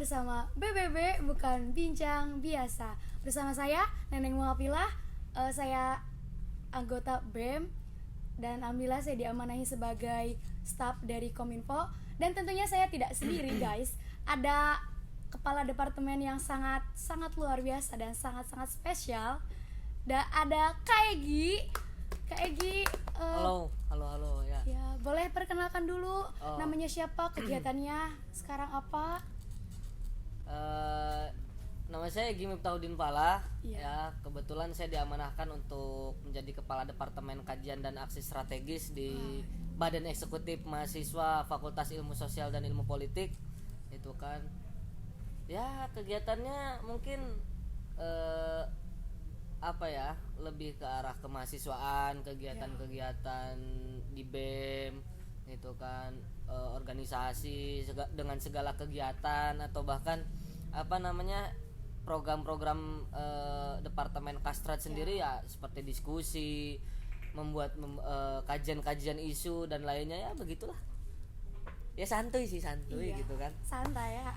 bersama BBB Bukan Bincang Biasa. Bersama saya Neneng Muhafilah, saya anggota BEM dan alhamdulillah saya diamanahi sebagai staf dari Kominfo. Dan tentunya saya tidak sendiri guys, ada kepala departemen yang sangat luar biasa dan sangat spesial. Dan ada Kak Egi. Halo ya. Ya, boleh perkenalkan dulu namanya siapa, kegiatannya sekarang apa? Nama saya Egi Miftahudin Falah. Iya. Ya, kebetulan saya diamanahkan untuk menjadi kepala departemen kajian dan aksi strategis di Badan Eksekutif Mahasiswa Fakultas Ilmu Sosial dan Ilmu Politik. Itu kan. Ya, kegiatannya mungkin lebih ke arah kemahasiswaan, kegiatan-kegiatan di BEM gitu kan, organisasi dengan segala kegiatan atau bahkan program-program departemen Kastrat sendiri ya seperti diskusi, membuat kajian-kajian isu dan lainnya, ya begitulah. Ya santuy gitu kan. Santai ya.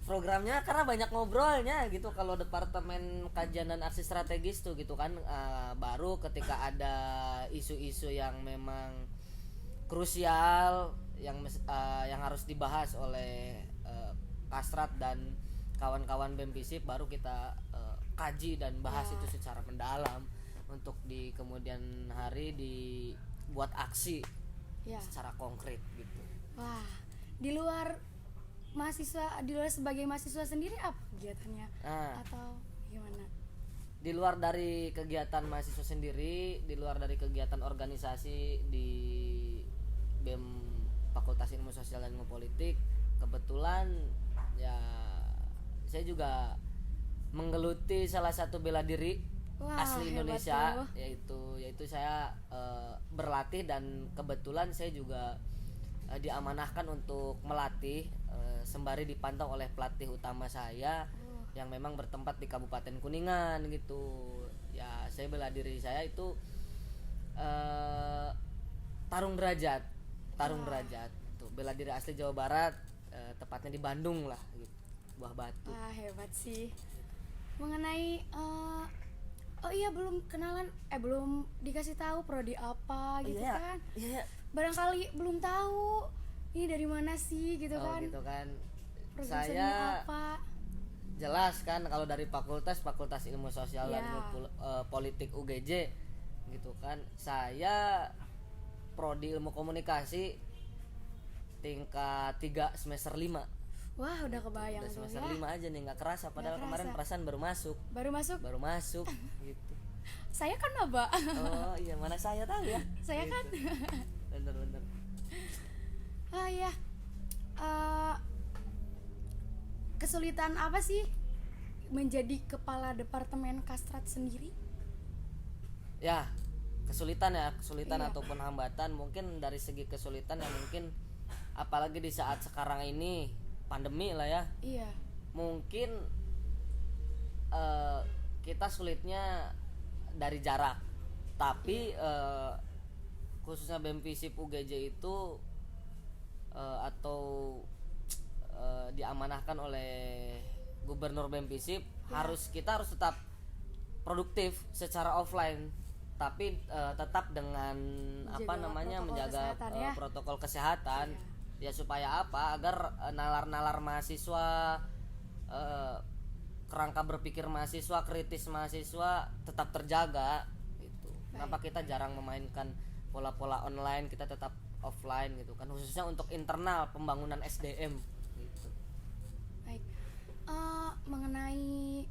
Programnya karena banyak ngobrolnya gitu kalau departemen kajian dan aksi strategis tuh gitu kan, baru ketika ada isu-isu yang memang krusial yang harus dibahas oleh Kastrat dan kawan-kawan BEM FISIP, baru kita kaji dan bahas itu secara mendalam untuk di kemudian hari dibuat aksi secara konkret gitu. Wah, di luar sebagai mahasiswa sendiri apa kegiatannya? Atau gimana? Di luar dari kegiatan mahasiswa sendiri, di luar dari kegiatan organisasi di BEM Fakultas Ilmu Sosial dan Ilmu Politik, kebetulan ya saya juga menggeluti salah satu bela diri asli Indonesia, yaitu saya berlatih, dan kebetulan saya juga diamanahkan untuk melatih sembari dipantau oleh pelatih utama saya yang memang bertempat di Kabupaten Kuningan gitu. Ya, saya bela diri saya itu tarung derajat tuh, bela diri asli Jawa Barat, tepatnya di Bandung lah gitu, Buah Batu. Wah, hebat sih. Mengenai belum dikasih tahu prodi apa gitu kan. Iya. Barangkali belum tahu ini dari mana sih gitu kan. Gitu kan. Saya apa? Jelas kan kalau dari Fakultas Ilmu Sosial dan Ilmu Politik UGJ gitu kan. Saya prodi Ilmu Komunikasi tingkat 3 semester 5. Wah, udah kebayang tuh semester ya. 5 aja nih, nggak kerasa padahal kemarin perasaan baru masuk gitu. Saya kan maba. Oh iya, mana saya tahu ya. Saya gitu. kan. Bener. Ya. Kesulitan apa sih menjadi kepala departemen Kastrat sendiri? Ya, kesulitan ataupun hambatan, mungkin dari segi kesulitan yang mungkin apalagi di saat sekarang ini pandemi lah ya. Iya. Mungkin kita sulitnya dari jarak, tapi khususnya BEM FISIP UGJ itu diamanahkan oleh Gubernur BEM FISIP, kita harus tetap produktif secara offline, tapi tetap dengan menjaga protokol kesehatan. Ya supaya agar nalar mahasiswa, kerangka berpikir mahasiswa, kritis mahasiswa tetap terjaga gitu. Kenapa kita jarang memainkan pola-pola online, kita tetap offline gitu kan, khususnya untuk internal pembangunan SDM gitu. Baik. Mengenai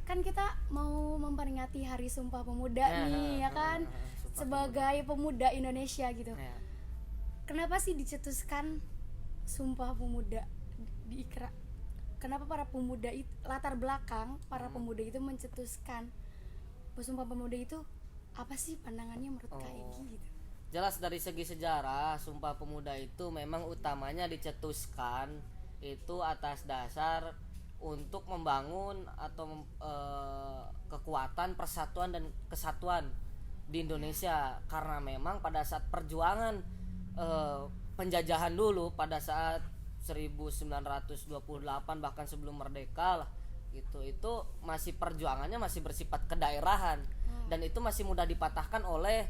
kan kita mau memperingati Hari Sumpah Pemuda nih ya kan, sebagai pemuda Indonesia gitu. Kenapa sih dicetuskan Sumpah Pemuda di Ikra? Kenapa para pemuda itu, latar belakang para pemuda itu mencetuskan Sumpah Pemuda itu apa sih pandangannya menurut Kak Egi gitu? Jelas dari segi sejarah, Sumpah Pemuda itu memang utamanya dicetuskan itu atas dasar untuk membangun atau kekuatan, persatuan dan kesatuan di Indonesia, karena memang pada saat perjuangan penjajahan dulu, pada saat 1928 bahkan sebelum merdeka lah gitu, itu masih perjuangannya masih bersifat kedaerahan dan itu masih mudah dipatahkan oleh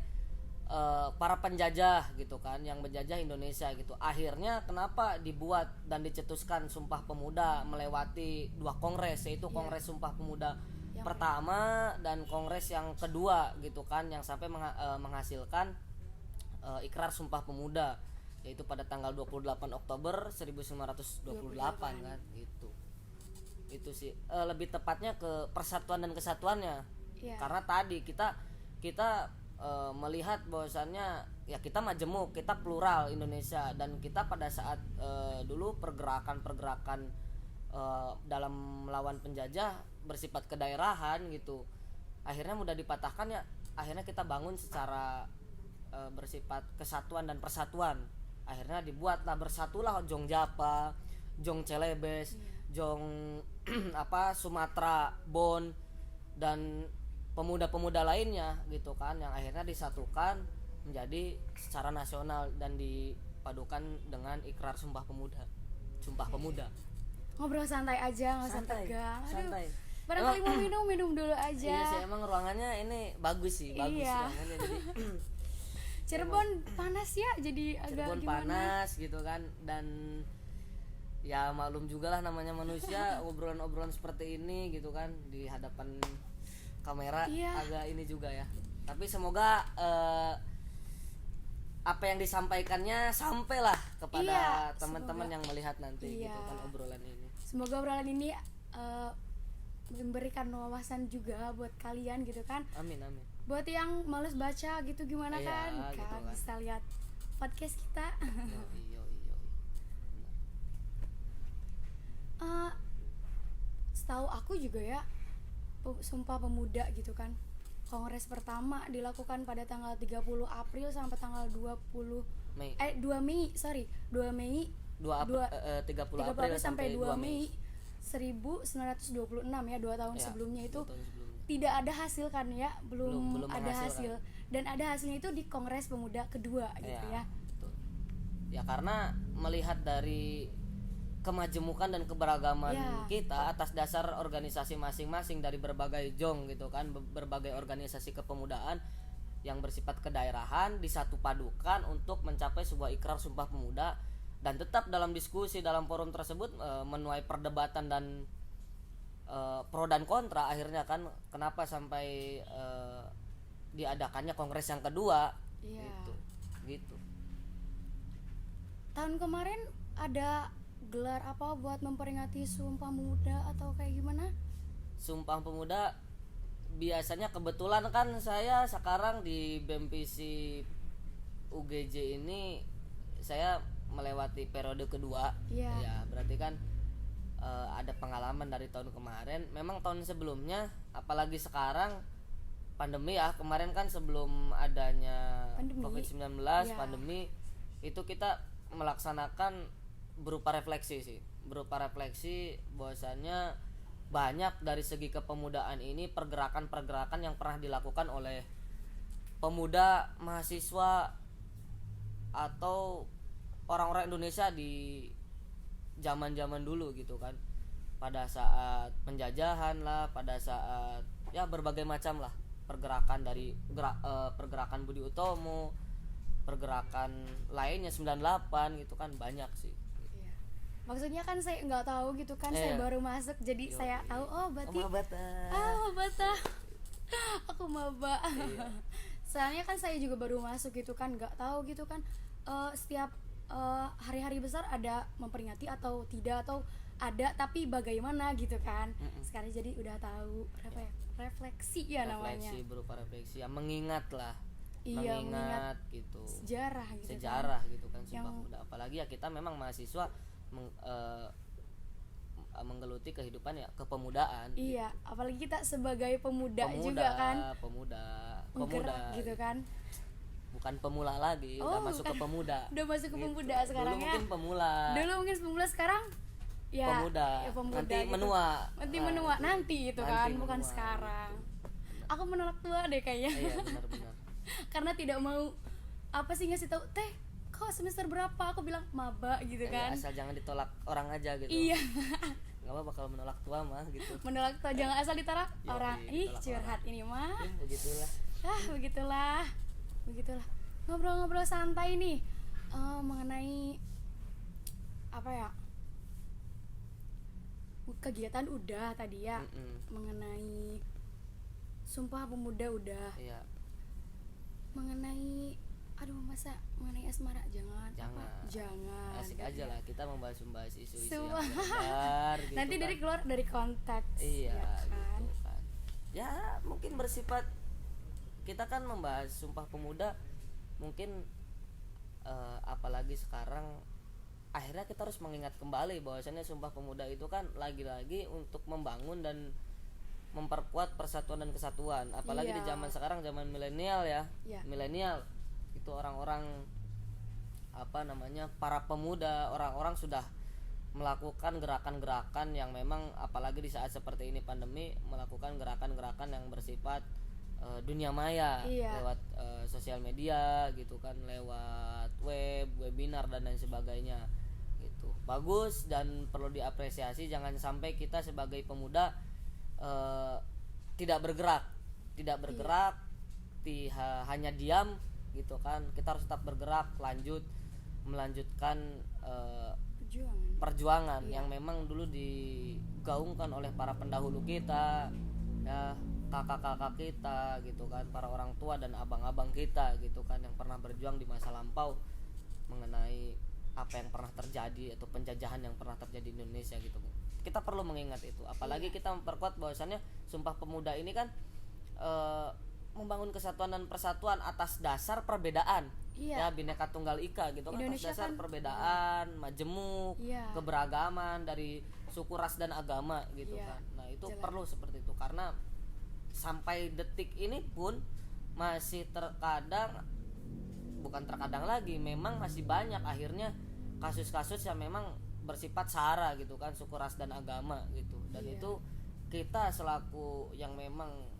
para penjajah gitu kan yang menjajah Indonesia gitu. Akhirnya kenapa dibuat dan dicetuskan Sumpah Pemuda melewati 2 kongres, yaitu Kongres Sumpah Pemuda pertama dan kongres yang kedua gitu kan, yang sampai menghasilkan Ikrar Sumpah Pemuda, yaitu pada tanggal 28 Oktober 1928 kan gitu. Itu sih lebih tepatnya ke persatuan dan kesatuannya. Karena tadi kita melihat bahwasannya ya kita majemuk, kita plural Indonesia, dan kita pada saat dulu pergerakan dalam melawan penjajah bersifat kedaerahan gitu, akhirnya mudah dipatahkan ya. Akhirnya kita bangun secara bersifat kesatuan dan persatuan. Akhirnya dibuatlah bersatulah Jong Japa, Jong Celebes, Jong Sumatera, Bon, dan pemuda-pemuda lainnya gitu kan, yang akhirnya disatukan menjadi secara nasional dan dipadukan dengan Ikrar Sumpah Pemuda. Ngobrol santai aja, nggak usah tegang. Santai. Barangkali mau minum dulu aja. Iya sih, emang ruangannya ini bagus ruangannya. Jadi Cirebon panas ya, jadi agak Cirebon gimana? panas gitu kan, dan ya maklum juga lah namanya manusia obrolan-obrolan seperti ini gitu kan di hadapan kamera agak ini juga ya. Tapi semoga apa yang disampaikannya sampailah kepada teman-teman yang melihat nanti gitu kan obrolan ini. Semoga obrolan ini memberikan wawasan juga buat kalian gitu kan. Amin. Buat yang males baca gitu gimana kan gitu kan. Bisa lihat podcast kita. Iya. Setahu aku juga ya, Sumpah Pemuda gitu kan, kongres pertama dilakukan pada tanggal 30 April sampai tanggal 2 Mei 30 April sampai 2 Mei 1926 ya, 2 tahun sebelumnya itu 2 tahun sebelumnya. Tidak ada hasil kan ya, belum ada hasil, kan. dan ada hasilnya itu di Kongres Pemuda kedua gitu ya. Betul. Ya karena melihat dari kemajemukan dan keberagaman kita atas dasar organisasi masing-masing dari berbagai jong gitu kan, berbagai organisasi kepemudaan yang bersifat kedaerahan disatu padukan untuk mencapai sebuah ikrar Sumpah Pemuda, dan tetap dalam diskusi dalam forum tersebut menuai perdebatan dan pro dan kontra. Akhirnya kan kenapa sampai diadakannya kongres yang kedua gitu. Tahun kemarin ada gelar apa buat memperingati Sumpah Pemuda atau kayak gimana? Sumpah Pemuda biasanya kebetulan kan saya sekarang di BEMPISI UGJ ini saya melewati periode kedua. Ya berarti kan ada pengalaman dari tahun kemarin. Memang tahun sebelumnya apalagi sekarang pandemi ya, kemarin kan sebelum adanya COVID-19 pandemi itu kita melaksanakan berupa refleksi bahwasannya banyak dari segi kepemudaan ini pergerakan-pergerakan yang pernah dilakukan oleh pemuda, mahasiswa atau orang-orang Indonesia di zaman-zaman dulu gitu kan, pada saat penjajahan lah, pada saat ya berbagai macam lah pergerakan dari pergerakan Budi Utomo, pergerakan lainnya 98 gitu kan, banyak sih. Maksudnya kan saya nggak tahu gitu kan, saya baru masuk jadi saya tahu berarti mabata. Aku maba. Soalnya kan saya juga baru masuk gitu kan, nggak tahu gitu kan setiap hari-hari besar ada memperingati atau tidak, atau ada tapi bagaimana gitu kan. Sekarang jadi udah tahu refleksi namanya. Refleksi berupa refleksi, mengingat lah. Mengingat gitu. Sejarah gitu kan Sumpah Pemuda. Apalagi ya kita memang mahasiswa menggeluti kehidupan ya kepemudaan. Iya, gitu. Apalagi kita sebagai pemuda juga kan. Pemuda gitu kan. Bukan pemula lagi, udah masuk ke pemuda. Udah masuk ke pemuda sekarang. Dulu mungkin pemula. Sekarang ya pemuda. Nanti gitu. menua. Nanti itu kan, bukan sekarang. Gitu. Aku menolak tua deh kayaknya. Iya, benar. Karena tidak mau ngasih tahu kok semester berapa, aku bilang maba gitu kan. Asal jangan ditolak orang aja gitu. Iya. Nggak apa bakal menolak tua mah gitu. Menolak tuh jangan asal ditolak Yoi, orang. Ih, ditolak curhat ini mah. Ya, begitulah. Begitulah ngobrol-ngobrol santai nih, mengenai apa ya, kegiatan udah tadi ya. Mengenai Sumpah Pemuda udah. Iya. Mengenai mengenai asmara jangan. Asik gitu aja ya. lah kita membahas isu-isu yang Semua. benar gitu. Nanti kan. keluar dari konteks. Iya ya kan? gitu kan. Ya mungkin bersifat kita kan membahas Sumpah Pemuda mungkin apalagi sekarang akhirnya kita harus mengingat kembali bahwasannya Sumpah Pemuda itu kan lagi-lagi untuk membangun dan memperkuat persatuan dan kesatuan, apalagi di zaman sekarang, zaman milenial ya. Milenial itu orang-orang para pemuda, orang-orang sudah melakukan gerakan-gerakan yang memang apalagi di saat seperti ini pandemi, melakukan gerakan-gerakan yang bersifat dunia maya, lewat sosial media gitu kan, lewat web, webinar dan lain sebagainya gitu. Bagus dan perlu diapresiasi. Jangan sampai kita sebagai pemuda tidak bergerak, hanya diam gitu kan. Kita harus tetap bergerak, melanjutkan perjuangan yang memang dulu digaungkan oleh para pendahulu kita ya, kakak-kakak kita gitu kan, para orang tua dan abang-abang kita gitu kan, yang pernah berjuang di masa lampau mengenai apa yang pernah terjadi atau penjajahan yang pernah terjadi di Indonesia gitu. Kita perlu mengingat itu, apalagi kita memperkuat bahwasannya Sumpah Pemuda ini kan membangun kesatuan dan persatuan atas dasar perbedaan. Ya, Bhinneka Tunggal Ika gitu kan, atas dasar perbedaan, majemuk, keberagaman dari suku, ras dan agama gitu kan. Nah, itu perlu seperti itu, karena sampai detik ini pun masih bukan terkadang lagi, memang masih banyak akhirnya kasus-kasus yang memang bersifat sara gitu kan, suku, ras dan agama gitu. Dan itu kita selaku yang memang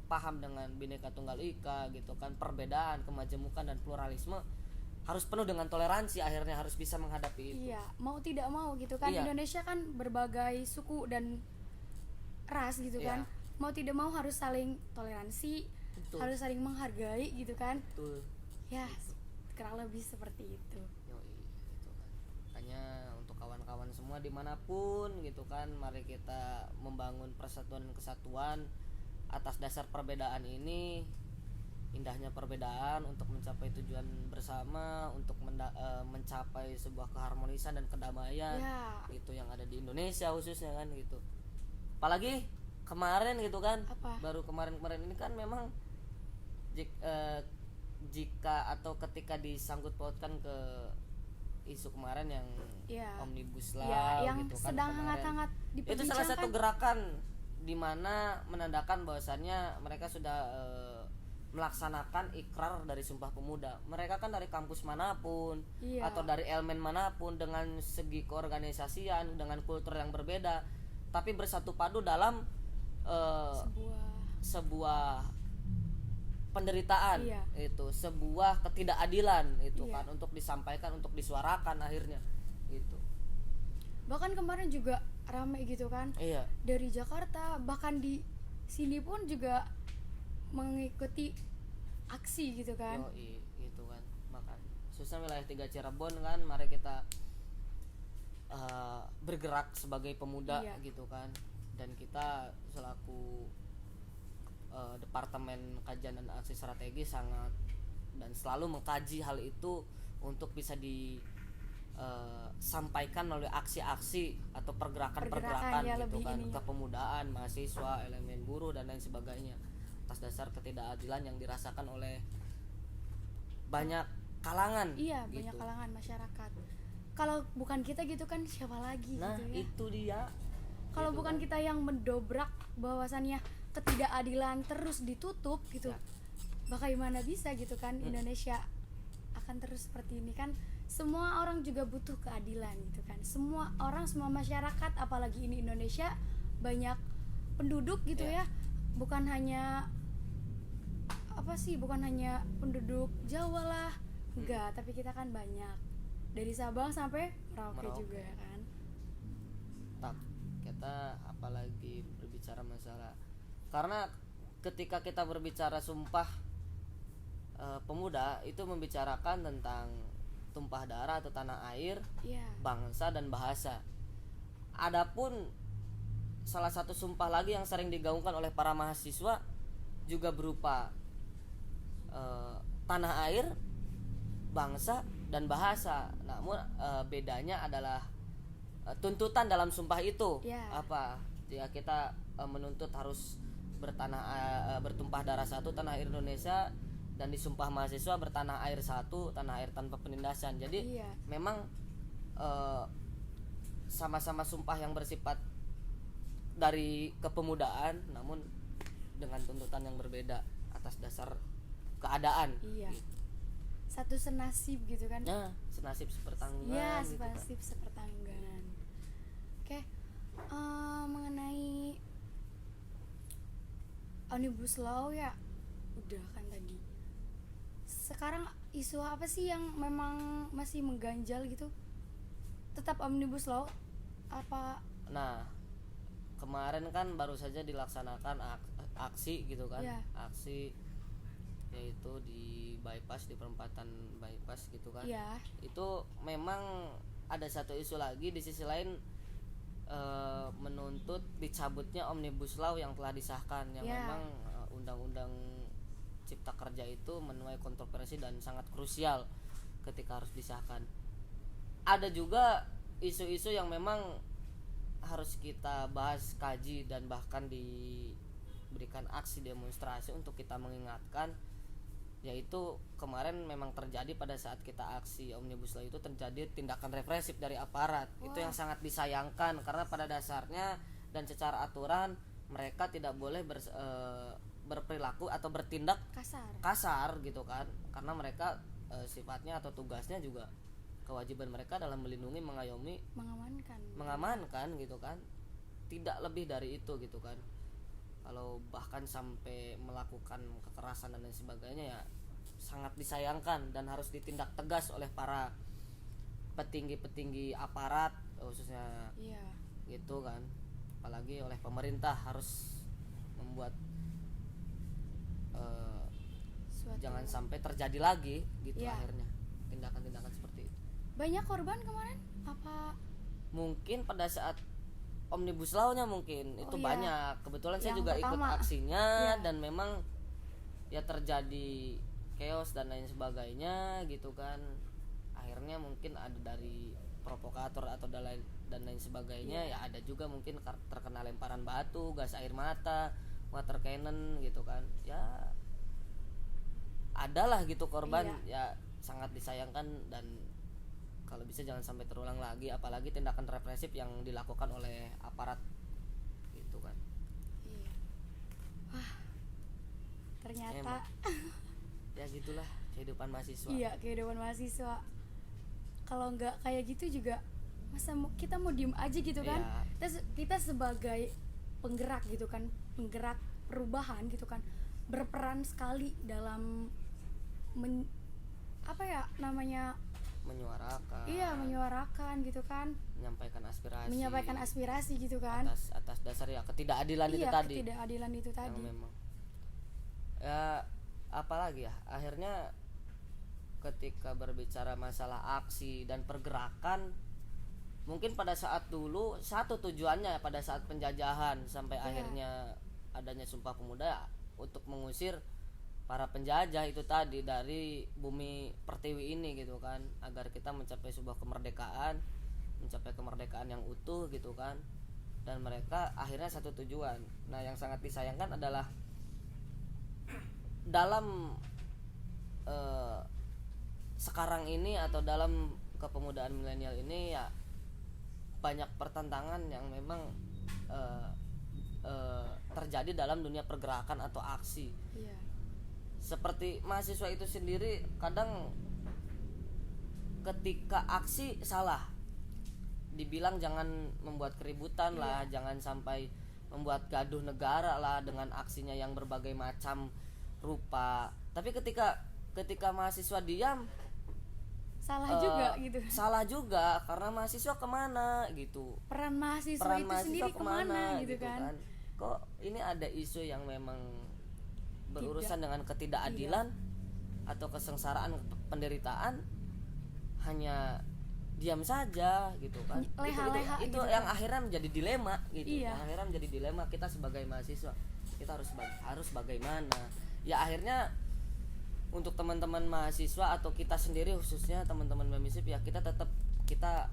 paham dengan Bhinneka Tunggal Ika gitu kan, perbedaan, kemajemukan dan pluralisme, harus penuh dengan toleransi, akhirnya harus bisa menghadapi itu. Iya, mau tidak mau gitu kan. Indonesia kan berbagai suku dan ras gitu kan. Mau tidak mau harus saling toleransi. Betul. Harus saling menghargai gitu kan. Betul. Ya, kurang lebih seperti itu. Yoi, gitu kan. Makanya untuk kawan-kawan semua dimanapun gitu kan, mari kita membangun persatuan dan kesatuan atas dasar perbedaan ini. Indahnya perbedaan untuk mencapai tujuan bersama, untuk mencapai sebuah keharmonisan dan kedamaian itu yang ada di Indonesia khususnya kan gitu. Apalagi kemarin gitu kan, baru kemarin ini kan memang jika atau ketika disangkut pautkan ke isu kemarin yang Omnibus Law yang gitu kan, sedang hangat-hangat diperbincangkan. Itu salah satu gerakan di mana menandakan bahwasannya mereka sudah melaksanakan ikrar dari Sumpah Pemuda. Mereka kan dari kampus manapun atau dari elemen manapun, dengan segi keorganisasian, dengan kultur yang berbeda, tapi bersatu padu dalam sebuah penderitaan, itu sebuah ketidakadilan itu kan, untuk disampaikan, untuk disuarakan akhirnya gitu. Bahkan kemarin juga ramai gitu kan, dari Jakarta, bahkan di sini pun juga mengikuti aksi gitu kan. Gitu kan. Makan susah wilayah 3 Cirebon kan, mari kita bergerak sebagai pemuda gitu kan. Dan kita selaku Departemen Kajian dan Aksi Strategi sangat dan selalu mengkaji hal itu untuk bisa sampaikan melalui aksi-aksi atau pergerakan gitu kan, kepemudaan, mahasiswa, elemen buruh dan lain sebagainya, atas dasar ketidakadilan yang dirasakan oleh banyak kalangan. Gitu. Banyak kalangan masyarakat. Kalau bukan kita gitu kan siapa lagi gitu ya. Itu dia. Kalau gitu bukan kan. kita yang mendobrak bahwasannya ketidakadilan terus ditutup gitu. Bagaimana bisa gitu kan Indonesia akan terus seperti ini kan. Semua orang juga butuh keadilan gitu kan. Semua orang, semua masyarakat, apalagi ini Indonesia banyak penduduk gitu ya. Bukan hanya penduduk Jawa lah, enggak, tapi kita kan banyak dari Sabang sampai Merauke Merauke. juga kan. Tak, kita apalagi berbicara masalah, karena ketika kita berbicara sumpah pemuda itu membicarakan tentang tumpah darah atau tanah air, Iya. bangsa dan bahasa. Adapun salah satu sumpah lagi yang sering digaungkan oleh para mahasiswa juga berupa tanah air, bangsa dan bahasa. Namun bedanya adalah tuntutan dalam sumpah itu. Ya. Apa? Jika kita menuntut harus bertumpah darah satu tanah air Indonesia, dan di sumpah mahasiswa bertanah air satu, tanah air tanpa penindasan. Jadi Iya. memang sama-sama sumpah yang bersifat dari kepemudaan, namun dengan tuntutan yang berbeda atas dasar keadaan. Iya. Gitu. Satu senasib gitu kan. Nah, senasib sepertanggungan. Iya, gitu kan. senasib sepertanggungan. Oke. Mengenai Omnibus Law ya udah kan tadi. Sekarang isu apa sih yang memang masih mengganjal gitu? Tetap Omnibus Law apa? Nah, kemarin kan baru saja dilaksanakan aksi gitu kan. Iya. Aksi yaitu di bypass, di perempatan bypass gitu kan. Iya. Itu memang ada satu isu lagi di sisi lain, menuntut dicabutnya Omnibus Law yang telah disahkan, yang Ya. memang undang-undang Cipta Kerja itu menuai kontroversi dan sangat krusial ketika harus disahkan. Ada juga isu-isu yang memang harus kita bahas, kaji, dan bahkan diberikan aksi demonstrasi untuk kita mengingatkan, yaitu kemarin memang terjadi pada saat kita aksi Omnibus Law itu terjadi tindakan represif dari aparat. Wah. Itu yang sangat disayangkan, karena pada dasarnya dan secara aturan mereka tidak boleh berperilaku atau bertindak kasar gitu kan, karena mereka sifatnya atau tugasnya juga, kewajiban mereka dalam melindungi, mengayomi, mengamankan gitu kan, tidak lebih dari itu gitu kan. Kalau bahkan sampai melakukan kekerasan dan lain sebagainya ya sangat disayangkan dan harus ditindak tegas oleh para petinggi-petinggi aparat khususnya. Iya. Gitu kan, apalagi oleh pemerintah harus membuat jangan sampai terjadi lagi gitu. Iya. Akhirnya tindakan-tindakan seperti itu. Banyak korban kemarin apa? Mungkin pada saat Omnibus Law-nya mungkin itu iya. banyak. Kebetulan saya Yang juga ikut pertama. aksinya. Iya. Dan memang ya terjadi chaos dan lain sebagainya gitu kan. Akhirnya mungkin ada dari provokator atau dan lain sebagainya. Ya ada juga mungkin terkena lemparan batu, gas air mata, water cannon gitu kan. Ya adalah gitu korban. Ya sangat disayangkan, dan kalau bisa jangan sampai terulang lagi, apalagi tindakan represif yang dilakukan oleh aparat gitu kan. Iya. Wah, ternyata Emang. Ya gitulah kehidupan mahasiswa. iya, kehidupan mahasiswa. Kalau nggak kayak gitu juga masa kita mau diem aja gitu kan. Iya. Kita sebagai penggerak gitu kan, penggerak perubahan gitu kan, berperan sekali dalam menyuarakan. Iya, menyuarakan gitu kan, menyampaikan aspirasi gitu kan, atas dasar ya ketidakadilan itu iya, tadi. ketidakadilan itu tadi. Yang memang ya apalagi ya, akhirnya ketika berbicara masalah aksi dan pergerakan, mungkin pada saat dulu satu tujuannya pada saat penjajahan sampai akhirnya adanya Sumpah Pemuda untuk mengusir para penjajah itu tadi dari bumi pertiwi ini gitu kan, agar kita mencapai sebuah kemerdekaan, mencapai kemerdekaan yang utuh gitu kan. Dan mereka akhirnya satu tujuan. Nah, yang sangat disayangkan adalah dalam sekarang ini atau dalam kepemudaan milenial ini ya banyak pertentangan yang memang terjadi dalam dunia pergerakan atau aksi. Iya. Seperti mahasiswa itu sendiri kadang ketika aksi salah, dibilang jangan membuat keributan lah, jangan sampai membuat gaduh negara lah dengan aksinya yang berbagai macam rupa. Tapi ketika mahasiswa diam, salah juga gitu. Salah juga karena mahasiswa kemana gitu, Peran mahasiswa peran itu mahasiswa sendiri kemana gitu kan. kok ini ada isu yang memang berurusan dengan ketidakadilan atau kesengsaraan penderitaan hanya diam saja gitu kan. Leha-leha itu gitu yang kan. akhirnya menjadi dilema gitu. Iya. Yang akhirnya menjadi dilema kita sebagai mahasiswa, kita harus bagaimana ya. Akhirnya untuk teman-teman mahasiswa atau kita sendiri khususnya teman-teman BEMISIP ya, kita tetap kita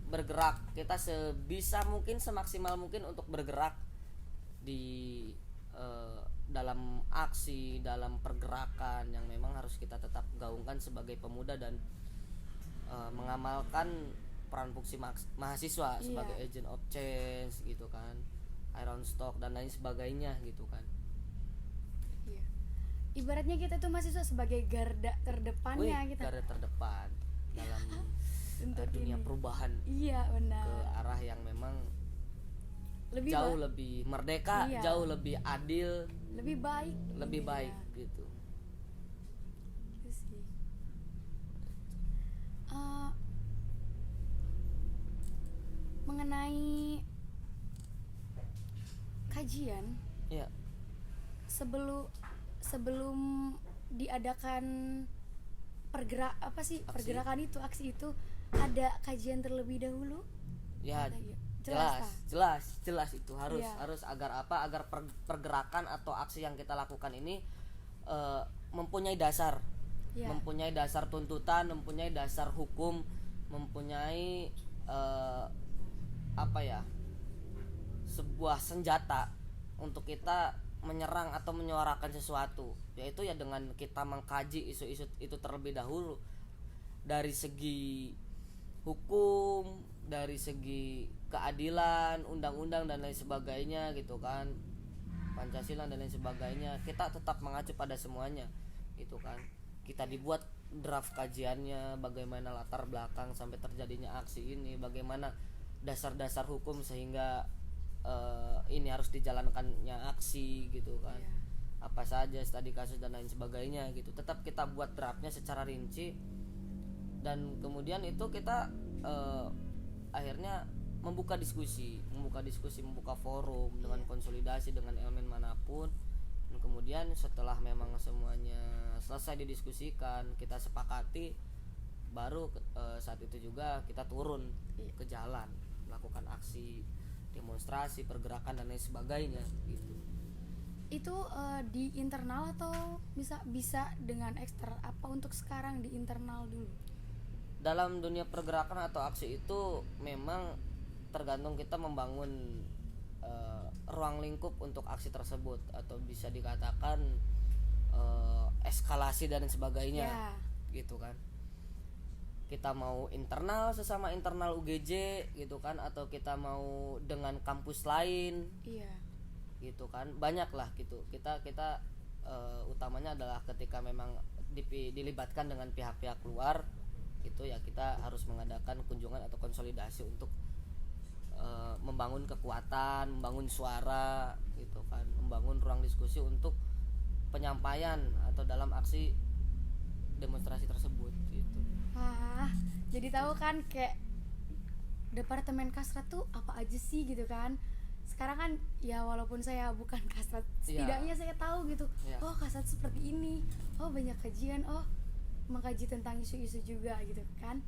bergerak, kita sebisa mungkin semaksimal mungkin untuk bergerak di dalam aksi, dalam pergerakan yang memang harus kita tetap gaungkan sebagai pemuda dan mengamalkan peran fungsi mahasiswa sebagai agent of change gitu kan, iron stock dan lain sebagainya gitu kan. Iya. Ibaratnya kita tuh mahasiswa sebagai garda terdepannya kita. Garda terdepan dalam Untuk dunia ini. perubahan Iya benar. ke arah yang memang Lebih jauh lebih merdeka, Iya. jauh lebih adil, lebih baik. lebih intinya. baik gitu. Itu sih. Mengenai kajian Ya, sebelum diadakan pergerakan itu, aksi itu, ada kajian terlebih dahulu. ya Ada, ya. jelas itu harus Iya. harus agar pergerakan atau aksi yang kita lakukan ini mempunyai dasar, Iya. mempunyai dasar tuntutan, mempunyai dasar hukum, mempunyai sebuah senjata untuk kita menyerang atau menyuarakan sesuatu, yaitu ya dengan kita mengkaji isu-isu itu terlebih dahulu dari segi hukum, dari segi keadilan, undang-undang dan lain sebagainya gitu kan, Pancasila dan lain sebagainya. Kita tetap mengacu pada semuanya gitu kan. Kita dibuat draft kajiannya, bagaimana latar belakang sampai terjadinya aksi ini, bagaimana dasar-dasar hukum sehingga ini harus dijalankannya aksi gitu kan. Iya. Apa saja studi kasus dan lain sebagainya gitu. Tetap kita buat draftnya secara rinci, dan kemudian itu kita akhirnya membuka diskusi, membuka forum dengan konsolidasi dengan elemen manapun. Dan kemudian setelah memang semuanya selesai didiskusikan, kita sepakati, baru saat itu juga kita turun ke jalan, melakukan aksi, demonstrasi, pergerakan dan lain sebagainya gitu. Itu di internal atau bisa dengan eksternal? Apa untuk sekarang di internal dulu? Dalam dunia pergerakan atau aksi itu memang tergantung kita membangun ruang lingkup untuk aksi tersebut, atau bisa dikatakan eskalasi dan sebagainya gitu kan. Kita mau internal sesama internal UGJ gitu kan, atau kita mau dengan kampus lain gitu kan, banyak lah gitu. Kita utamanya adalah ketika memang dilibatkan dengan pihak-pihak luar gitu ya, kita harus mengadakan kunjungan atau konsolidasi untuk membangun kekuatan, membangun suara gitu kan, membangun ruang diskusi untuk penyampaian atau dalam aksi demonstrasi tersebut gitu. Jadi tahu kan kayak Departemen Kasrat tuh apa aja sih gitu kan. Sekarang kan ya walaupun saya bukan Kasrat, setidaknya saya tahu gitu. Oh, Kasrat seperti ini. Oh, banyak kajian. Oh, mengkaji tentang isu-isu juga gitu kan.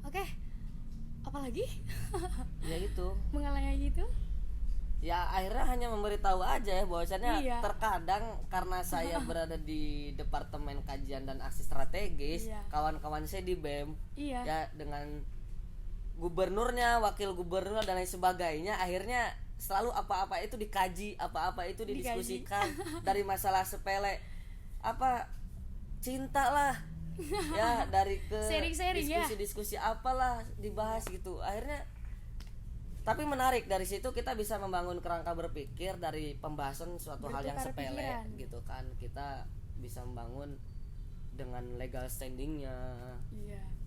Oke. Apalagi? Ya itu. Mengalami gitu? Ya akhirnya hanya memberitahu aja ya bahwasannya terkadang karena saya berada di Departemen Kajian dan Aksi Strategis, kawan-kawan saya di BEM ya dengan gubernurnya, wakil gubernur dan lain sebagainya, akhirnya selalu apa-apa itu dikaji, apa-apa itu didiskusikan. Dari masalah sepele cinta lah ya, dari ke diskusi-diskusi apalah dibahas gitu. Akhirnya tapi menarik, dari situ kita bisa membangun kerangka berpikir dari pembahasan suatu hal yang sepele gitu kan. Kita bisa membangun dengan legal standingnya.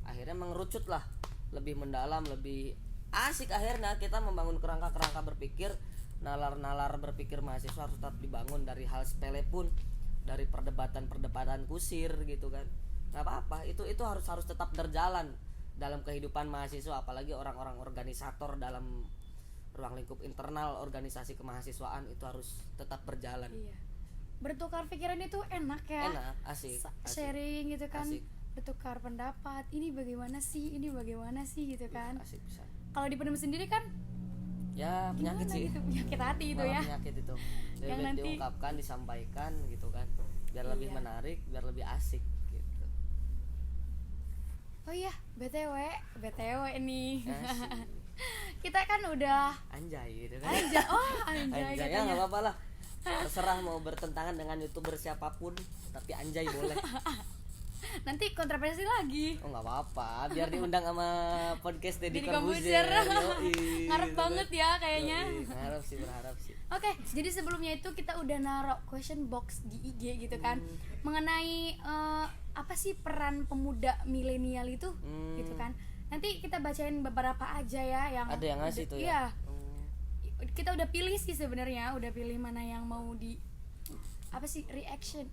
Akhirnya mengerucut lah, lebih mendalam, lebih asik. Akhirnya kita membangun kerangka berpikir, nalar berpikir mahasiswa harus tetap dibangun dari hal sepele pun, dari perdebatan kusir gitu kan. nggak apa-apa, itu harus tetap berjalan dalam kehidupan mahasiswa, apalagi orang-orang organisator dalam ruang lingkup internal organisasi kemahasiswaan itu harus tetap berjalan. Iya. Bertukar pikiran itu enak ya. Enak, asik. Sharing gitu kan. Asik. Bertukar pendapat. Ini bagaimana sih gitu kan. Asik bisa. Kalau dipendam sendiri kan Ya penyakit gimana sih. gitu, penyakit hati itu Malah ya. penyakit itu. Lebih Yang baik nanti- diungkapkan, disampaikan gitu kan. Biar lebih Iya. menarik, biar lebih asik gitu. Oh iya, BTW nih. Asik. Kita kan udah Anjay gitu kan. anjay Anjay ya katanya. nggak apa-apa lah. Terserah mau bertentangan dengan YouTuber siapapun, tapi anjay boleh. Nanti kontroversi lagi. Oh nggak apa-apa, biar diundang sama podcast Deddy Deddy Corbuzier. Corbuzier. Yoi, Ngarep gitu banget kan. ya kayaknya. Yoi, berharap sih. Oke, jadi sebelumnya itu kita udah naruh question box di IG gitu kan, mengenai apa sih peran pemuda milenial itu, gitu kan. Nanti kita bacain beberapa aja ya yang Ada yang ngasih tuh ya. Iya, kita udah pilih sih sebenarnya, udah pilih mana yang mau di apa sih reaction,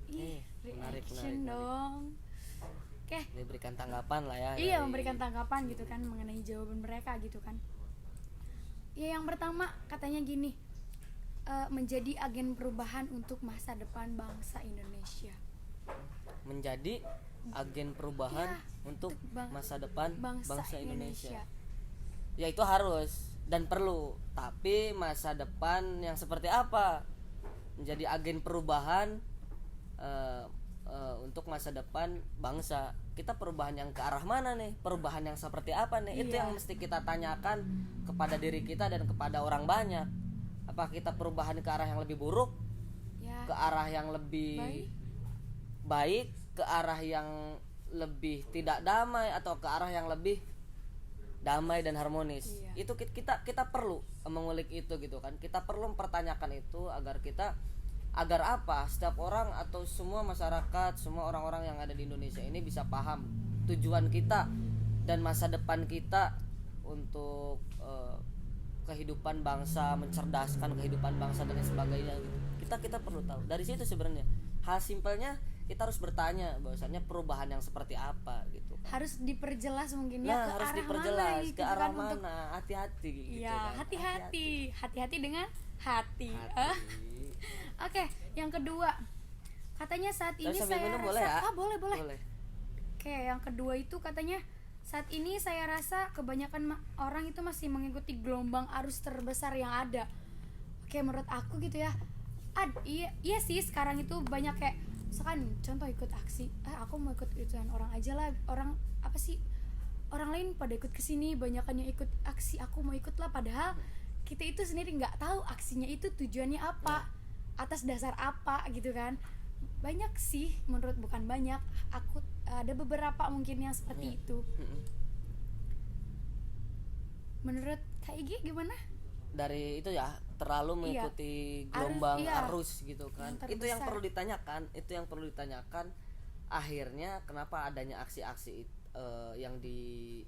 menarik, reaction menarik. dong. Oke, Diberikan tanggapan lah ya. iya dari- memberikan tanggapan gitu kan mengenai jawaban mereka gitu kan. Ya yang pertama katanya gini, menjadi agen perubahan untuk masa depan bangsa Indonesia. menjadi agen perubahan Ya, untuk bang- masa depan Bangsa, bangsa Indonesia. Indonesia. Ya itu harus dan perlu, tapi masa depan yang seperti apa? Menjadi agen perubahan untuk masa depan bangsa. Kita perubahan yang ke arah mana nih? Perubahan yang seperti apa nih? Itu Iya. yang mesti kita tanyakan kepada diri kita dan kepada orang banyak. Apa kita perubahan ke arah yang lebih buruk? Ya, Ke arah yang lebih baik, ke arah yang lebih tidak damai, atau ke arah yang lebih damai dan harmonis? Iya. Itu kita perlu mengulik itu gitu kan. Kita perlu mempertanyakan itu agar apa? Setiap orang atau semua masyarakat, semua orang-orang yang ada di Indonesia ini bisa paham tujuan kita dan masa depan kita untuk kehidupan bangsa, mencerdaskan kehidupan bangsa dan lain sebagainya gitu. Kita perlu tahu. Dari situ sebenarnya hal simpelnya kita harus bertanya bahwasannya perubahan yang seperti apa gitu kan. harus diperjelas mungkin ya, Nah, ke harus arah diperjelas mana ke gitu arah kan, untuk mana, hati-hati gitu ya kan. hati-hati dengan hati. Hati. Oke, yang kedua katanya saat Tapi ini sambil saya minum rasa boleh ya? boleh. Boleh. Oke, yang kedua itu katanya saat ini saya rasa kebanyakan orang itu masih mengikuti gelombang arus terbesar yang ada. Oke, menurut aku gitu ya. Iya sih, sekarang itu banyak kayak misalkan contoh ikut aksi. Aku mau ikut ikutan orang aja lah. Orang apa sih? Orang lain pada ikut kesini, banyakan yang ikut aksi. Aku mau ikut lah. Padahal kita itu sendiri nggak tahu aksinya itu tujuannya apa, atas dasar apa gitu kan. Banyak sih, bukan banyak. Aku ada beberapa mungkin yang seperti itu. Menurut Kak Igi gimana? Dari itu ya terlalu mengikuti gelombang arus gitu kan. yang Itu yang terbesar. perlu ditanyakan. Akhirnya kenapa adanya aksi-aksi yang dijalankan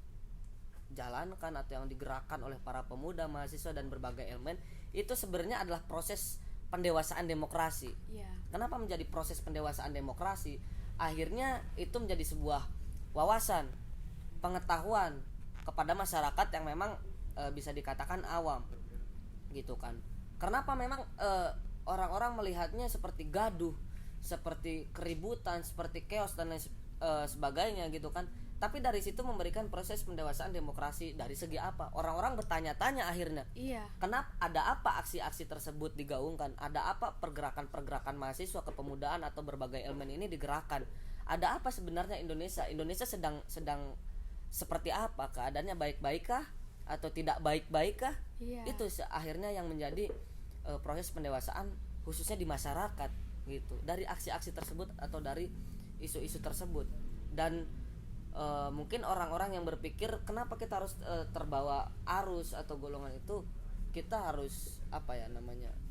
atau yang digerakkan oleh para pemuda, mahasiswa dan berbagai elemen itu sebenarnya adalah proses pendewasaan demokrasi. Iya. Kenapa menjadi proses pendewasaan demokrasi? Akhirnya itu menjadi sebuah wawasan, pengetahuan kepada masyarakat yang memang bisa dikatakan awam gitu kan. Kenapa memang orang-orang melihatnya seperti gaduh, seperti keributan, seperti chaos dan lain sebagainya gitu kan. Tapi dari situ memberikan proses pendewasaan demokrasi dari segi apa? Orang-orang bertanya-tanya akhirnya. Iya. Kenapa ada apa aksi-aksi tersebut digaungkan? Ada apa pergerakan-pergerakan mahasiswa kepemudaan atau berbagai elemen ini digerakkan? Ada apa sebenarnya Indonesia? Indonesia sedang seperti apa? Keadaannya baik-baikkah atau tidak baik-baikkah? Iya. Itu akhirnya yang menjadi proses pendewasaan khususnya di masyarakat gitu. Dari aksi-aksi tersebut atau dari isu-isu tersebut. Dan mungkin orang-orang yang berpikir kenapa kita harus terbawa arus atau golongan itu, kita harus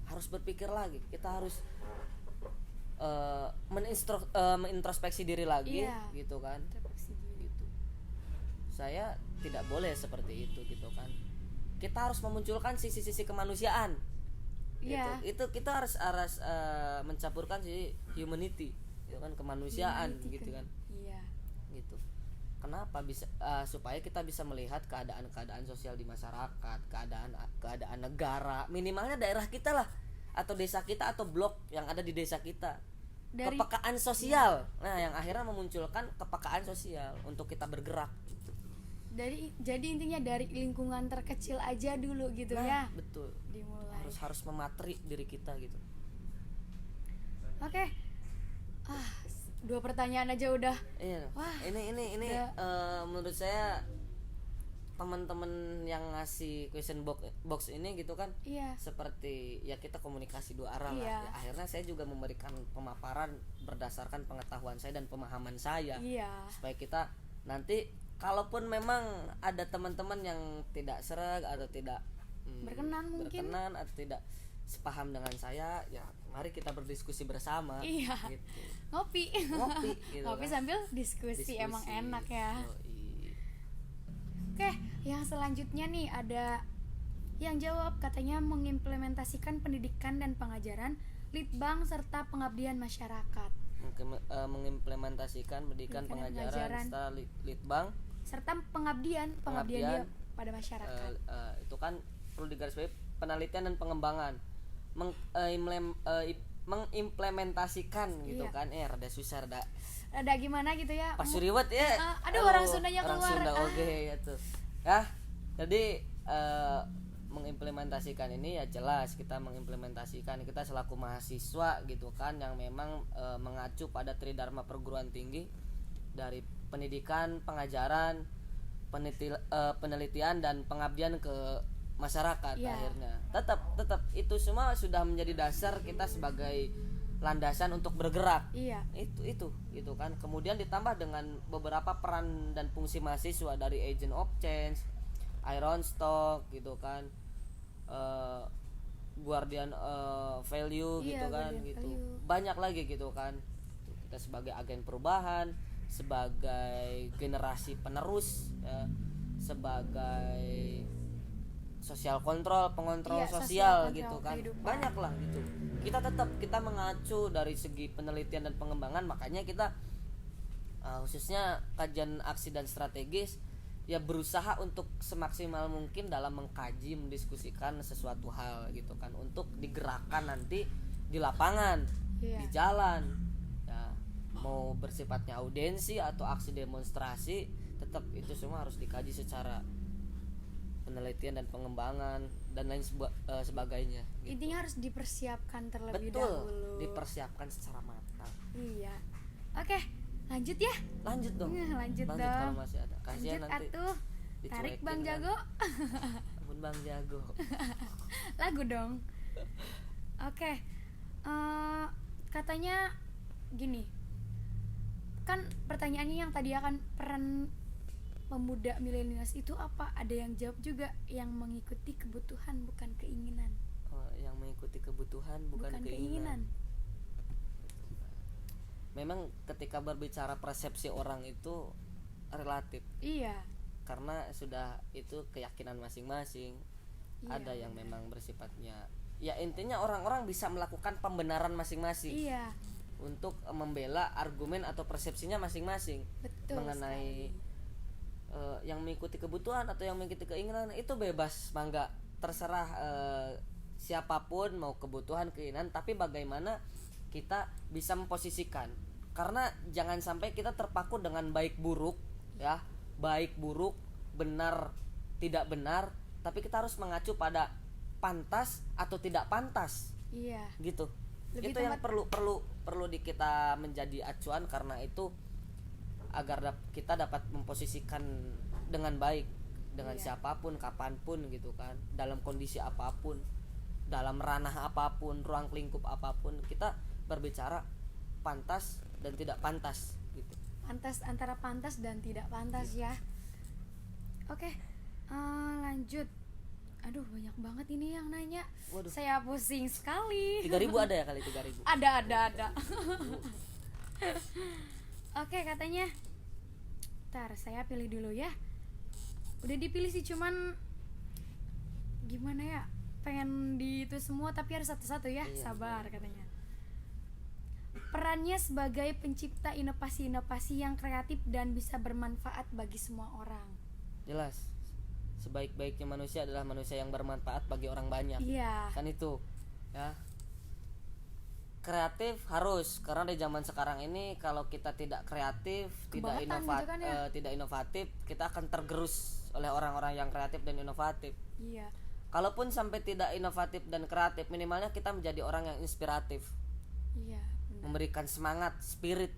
harus berpikir lagi, kita harus mengintrospeksi diri lagi. Iya. Gitu kan. Introspeksi diri. Gitu. Saya tidak boleh seperti itu gitu kan. Kita harus memunculkan sisi-sisi kemanusiaan. Iya. Itu kita harus mencampurkan sisi humanity, gitu kan, kemanusiaan Humanity gitu kan. Iya. Kenapa bisa supaya kita bisa melihat keadaan-keadaan sosial di masyarakat, keadaan negara, minimalnya daerah kita lah, atau desa kita atau blok yang ada di desa kita. Dari Kepekaan sosial. Nah, yang akhirnya memunculkan kepekaan sosial untuk kita bergerak. jadi intinya dari lingkungan terkecil aja dulu gitu Nah, ya. betul. Dimulai. Harus mematri diri kita gitu. Oke. 2 pertanyaan aja udah. Iya. Wah, Ini udah. menurut saya teman-teman yang ngasih question box ini gitu kan, Iya. seperti ya kita komunikasi 2 arah lah. Iya. Ya, akhirnya saya juga memberikan pemaparan berdasarkan pengetahuan saya dan pemahaman saya. Iya. Supaya kita nanti kalaupun memang ada teman-teman yang tidak serag atau tidak berkenan atau tidak sepaham dengan saya, ya mari kita berdiskusi bersama. Iya. Gitu. Ngopi Gitu ngopi kan. sambil diskusi. Emang enak ya. Yoi. Oke, yang selanjutnya nih ada yang jawab, katanya mengimplementasikan pendidikan dan pengajaran litbang serta pengabdian masyarakat Mengimplementasikan pendidikan pengajaran serta litbang serta pengabdian dia pada masyarakat. itu kan perlu digarisbawahi penelitian dan pengembangan mengimplementasikan gitu Iya. kan, rada susah, rada Ada gimana gitu ya. pasuriwet ya. Aduh, orang Sundanya orang keluar. Sunda oke gitu ya. Jadi mengimplementasikan ini ya jelas kita mengimplementasikan, kita selaku mahasiswa gitu kan yang memang mengacu pada Tridharma perguruan tinggi dari pendidikan, pengajaran, penelitian dan pengabdian ke masyarakat. Iya. Akhirnya tetap itu semua sudah menjadi dasar kita sebagai landasan untuk bergerak. Iya. Itu gitu kan. Kemudian ditambah dengan beberapa peran dan fungsi mahasiswa dari agent of change, iron stock gitu kan, guardian value gitu Iya, kan, guardian gitu value. banyak lagi gitu kan. Kita sebagai agen perubahan, sebagai generasi penerus ya, sebagai sosial kontrol, pengontrol Iya, sosial sosial kontrol gitu kan, kehidupan. banyak lah gitu. Kita mengacu dari segi penelitian dan pengembangan, makanya kita khususnya kajian aksi dan strategis ya berusaha untuk semaksimal mungkin dalam mengkaji, mendiskusikan sesuatu hal gitu kan, untuk digerakkan nanti di lapangan, Iya. di jalan ya, mau bersifatnya audiensi atau aksi demonstrasi, tetap itu semua harus dikaji secara penelitian dan pengembangan dan lain sebagainya gitu. Intinya harus dipersiapkan terlebih Betul, dahulu. dipersiapkan secara matang. Iya. Oke, lanjut ya. Lanjut dong. Lanjut dong. Kalau masih ada. Kasihan Lanjut nanti atuh. Tarik dicuekin Bang kan. Jago. Ampun Bang Jago. Lagu dong. Oke. Katanya gini. Kan pertanyaannya yang tadi akan peran pemuda milenials itu apa? Ada yang jawab juga, yang mengikuti kebutuhan bukan keinginan. Yang mengikuti kebutuhan bukan keinginan. Memang ketika berbicara persepsi orang itu relatif. Iya. Karena sudah itu keyakinan masing-masing. Iya, Ada yang benar. memang bersifatnya ya intinya orang-orang bisa melakukan pembenaran masing-masing. Iya. Untuk membela argumen atau persepsinya masing-masing. Betul mengenai yang mengikuti kebutuhan atau yang mengikuti keinginan itu bebas, mangga, terserah siapapun mau kebutuhan keinginan, tapi bagaimana kita bisa memposisikan. Karena jangan sampai kita terpaku dengan baik buruk ya, baik buruk, benar tidak benar, tapi kita harus mengacu pada pantas atau tidak pantas. Iya. Gitu. Lebih Itu yang perlu di kita menjadi acuan, karena itu agar kita dapat memposisikan dengan baik dengan Iya. siapapun, kapanpun gitu kan, dalam kondisi apapun, dalam ranah apapun, ruang lingkup apapun, kita berbicara pantas dan tidak pantas gitu. Pantas, antara pantas dan tidak pantas ya. Oke, lanjut. Aduh, banyak banget ini yang nanya. Waduh. Saya pusing sekali. 3.000 ada ya kali 3.000. Ada. Oke, katanya. Ntar saya pilih dulu ya. Udah dipilih sih, cuman gimana ya? Pengen di itu semua tapi harus satu-satu ya. Iya, Sabar katanya. perannya sebagai pencipta inovasi-inovasi yang kreatif dan bisa bermanfaat bagi semua orang. Jelas. Sebaik-baiknya manusia adalah manusia yang bermanfaat bagi orang banyak. Iya. Kan itu. Ya. Kreatif harus, karena di zaman sekarang ini kalau kita tidak kreatif, Kebangetan gitu kan ya. tidak inovatif, kita akan tergerus oleh orang-orang yang kreatif dan inovatif. Iya. Kalaupun sampai tidak inovatif dan kreatif, minimalnya kita menjadi orang yang inspiratif, Iya, benar. memberikan semangat, spirit,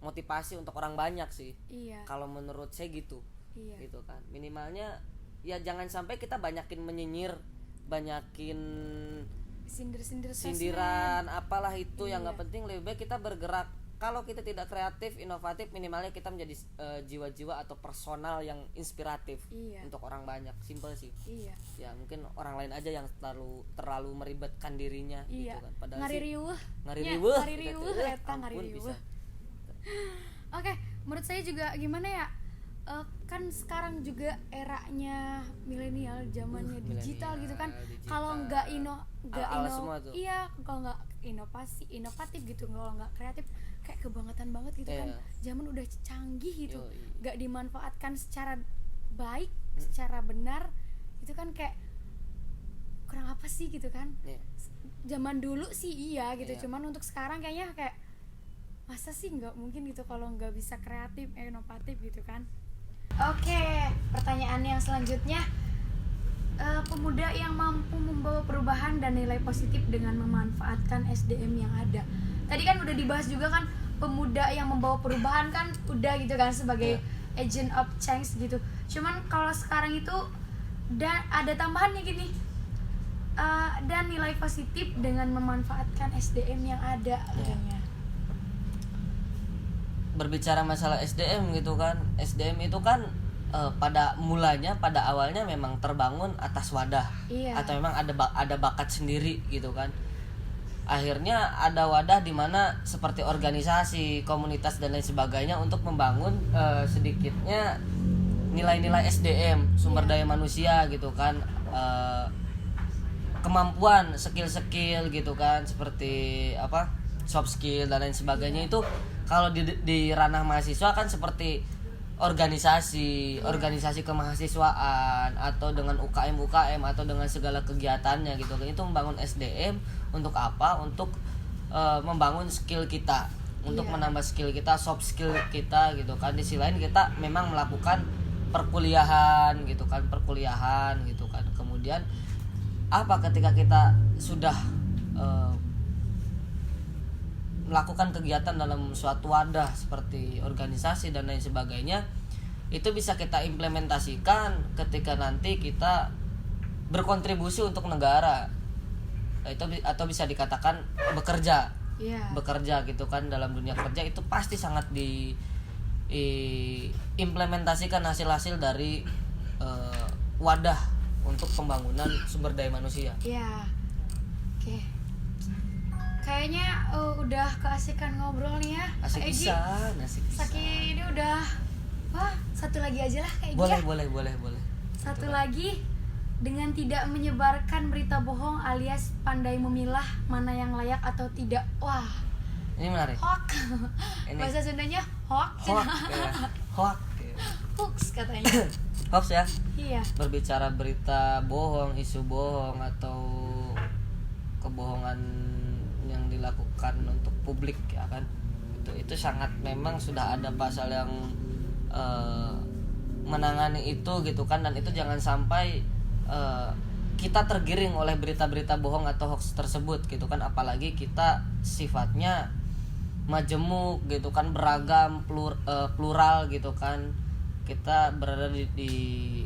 motivasi untuk orang banyak sih. Iya. Kalau menurut saya gitu. Iya. Gitu kan. Minimalnya ya jangan sampai kita banyakin menyinyir, banyakin Sindir-sindir sindiran apalah itu yang Iya. nggak penting. Lebih baik kita bergerak. Kalau kita tidak kreatif, inovatif, minimalnya kita menjadi jiwa-jiwa atau personal yang inspiratif Iya. untuk orang banyak. Simple sih. Iya. Ya mungkin orang lain aja yang terlalu meribetkan dirinya Iya. gitu kan. Padahal Ngari sih riweuh. ngari Nya, riweuh ngari gitu. riweuh, eta ngari Ampun, riweuh. bisa. Oke, menurut saya juga gimana ya? Kan sekarang juga eranya milenial, zamannya digital milenial, gitu kan. digital. Kalau nggak Ala-ala semua tuh. iya, kalau nggak inovatif gitu, kalau nggak kreatif, kayak kebangetan banget gitu kan. Iya. Zaman udah canggih gitu, Yoi. nggak dimanfaatkan secara baik, secara benar, itu kan kayak kurang apa sih gitu kan. Iya. Zaman dulu sih iya gitu, Iya. cuman untuk sekarang kayaknya kayak masa sih nggak mungkin gitu kalau nggak bisa kreatif, inovatif gitu kan. Oke, pertanyaan yang selanjutnya, pemuda yang mampu membawa perubahan dan nilai positif dengan memanfaatkan SDM yang ada. Tadi kan udah dibahas juga kan, pemuda yang membawa perubahan kan udah gitu kan sebagai agent of change gitu. Cuman kalau sekarang itu dan ada tambahannya gini, dan nilai positif dengan memanfaatkan SDM yang ada katanya. Berbicara masalah SDM gitu kan, SDM itu kan pada awalnya memang terbangun atas wadah. Iya. Atau memang ada bakat sendiri gitu kan. Akhirnya ada wadah di mana seperti organisasi, komunitas dan lain sebagainya untuk membangun sedikitnya nilai-nilai SDM, sumber daya manusia gitu kan, kemampuan, skill gitu kan, seperti apa, soft skill dan lain sebagainya. Itu kalau di ranah mahasiswa kan seperti organisasi kemahasiswaan atau dengan UKM atau dengan segala kegiatannya gitu kan. Itu membangun SDM untuk apa? Untuk membangun skill kita, untuk menambah skill kita, soft skill kita gitu kan. Di sisi lain kita memang melakukan perkuliahan gitu kan. Kemudian apa, ketika kita sudah melakukan kegiatan dalam suatu wadah seperti organisasi dan lain sebagainya, itu bisa kita implementasikan ketika nanti kita berkontribusi untuk negara. Itu atau bisa dikatakan bekerja. Bekerja gitu kan, dalam dunia kerja itu pasti sangat implementasikan hasil-hasil dari wadah untuk pembangunan sumber daya manusia. Iya. Oke. Kayaknya udah keasikan ngobrol nih ya. Asik Egi. bisa. Saki ini udah, wah, satu lagi aja lah kayak Boleh. Satu lagi, dengan tidak menyebarkan berita bohong alias pandai memilah mana yang layak atau tidak. Wah, Ini menarik. hoax. Ini. Bahasa Sundanya hoax. Hoax katanya. Hoax ya. Iya. Berbicara berita bohong, isu bohong atau kebohongan yang dilakukan untuk publik ya kan, itu sangat memang sudah ada pasal yang menangani itu gitu kan. Dan itu jangan sampai kita tergiring oleh berita-berita bohong atau hoax tersebut gitu kan. Apalagi kita sifatnya majemuk gitu kan, beragam, plural gitu kan. Kita berada di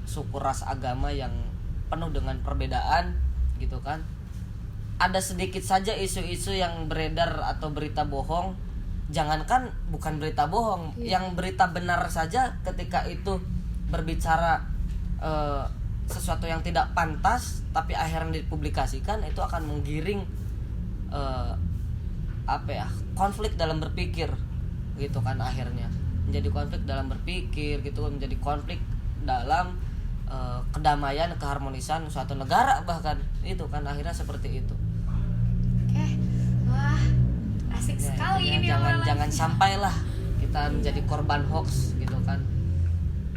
suku ras agama yang penuh dengan perbedaan gitu kan. Ada sedikit saja isu-isu yang beredar atau berita bohong, jangankan bukan berita bohong, yang berita benar saja ketika itu berbicara sesuatu yang tidak pantas tapi akhirnya dipublikasikan, itu akan menggiring konflik dalam berpikir gitu kan. Akhirnya menjadi konflik dalam berpikir gitu, menjadi konflik dalam kedamaian, keharmonisan suatu negara bahkan, itu kan akhirnya seperti itu. Oke. Wah, asik Ya, sekali intinya ini jangan obrolan. jangan sampai lah kita menjadi korban hoax gitu kan.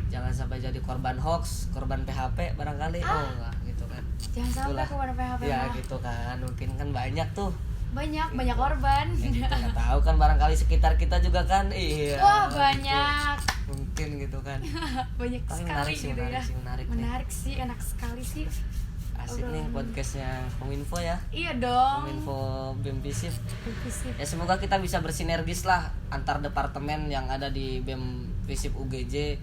Jangan sampai jadi korban hoax, korban PHP barangkali. Oh enggak gitu kan. Jangan sampai Itulah. aku pada PHP Ya mah. gitu kan. Mungkin kan banyak tuh. Banyak korban. Ya, kita nggak tahu kan barangkali sekitar kita juga kan. Iya. Wah gitu. banyak. Mungkin gitu kan. Banyak Tapi sekali menarik sih, gitu ya. menarik nih. Menarik sih, enak sekali sih. Asik nih Obrolan. podcastnya Kominfo ya. Iya dong. Kominfo BEM Visip. Visip. Ya semoga kita bisa bersinergis lah antar departemen yang ada di BEM Visip UGJ